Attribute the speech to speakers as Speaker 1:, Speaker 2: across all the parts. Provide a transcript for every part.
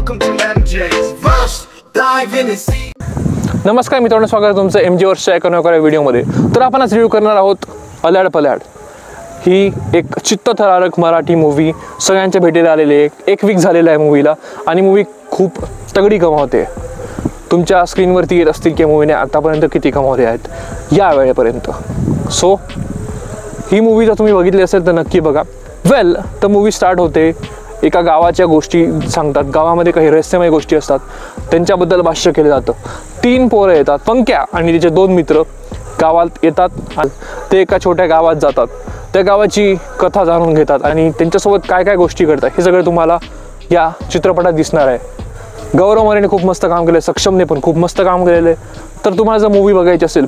Speaker 1: Welcome to MJ's First Dive in the Sea.
Speaker 2: नमस्कार मित्रांनो, स्वागत आहे तुमचं एम जी वर्षच्या एका नव्या व्हिडिओमध्ये. तर आपण आज रिव्ह्यू करणार आहोत अल्याड पल्याड. ही एक चित्तथरारक मराठी मूवी सगळ्यांच्या भेटीला आलेली आहे. एक वीक झालेला आहे मूवीला आणि मूवी खूप तगडी कमावते. तुमच्या स्क्रीनवरती येत असतील की मूवीने आतापर्यंत किती कमावले आहेत या वेळेपर्यंत. सो ही मूवी जर तुम्ही बघितली असेल तर नक्की बघा. वेल, तर मूवी स्टार्ट होते एका गावाच्या गोष्टी सांगतात. गावामध्ये काही रहस्यमय गोष्टी असतात, त्यांच्याबद्दल भाष्य केलं जातं. 3 पोरं येतात, पंक्या आणि त्याचे 2 मित्र गावात येतात. ते एका छोट्या गावात जातात, त्या गावाची कथा जाणून घेतात आणि त्यांच्यासोबत काय काय गोष्टी घडतात हे सगळं तुम्हाला या चित्रपटात दिसणार आहे. गौरव मोरेने खूप मस्त काम केलं, सक्षमने पण खूप मस्त काम केलेलं आहे. तर तुम्हाला जर मूवी बघायची असेल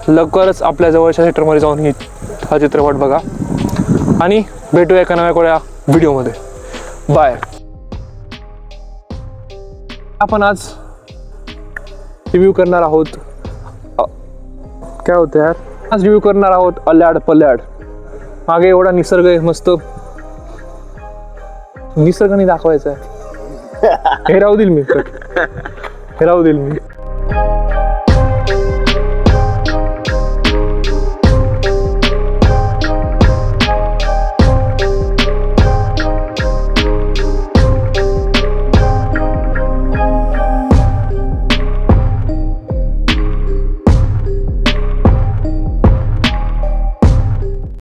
Speaker 2: लवकरच आपल्या जवळच्या थिएटरमध्ये जाऊन हा चित्रपट बघा आणि भेटूया एका नव्या व्हिडिओमध्ये. बाय. आपण आज रिव्ह्यू करणार आहोत काय होतं यार, आज रिव्ह्यू करणार आहोत अल्याड पल्याड. मागे एवढा निसर्ग आहे, मस्त निसर्गाने दाखवायचा आहे. हे राहू देईल मी.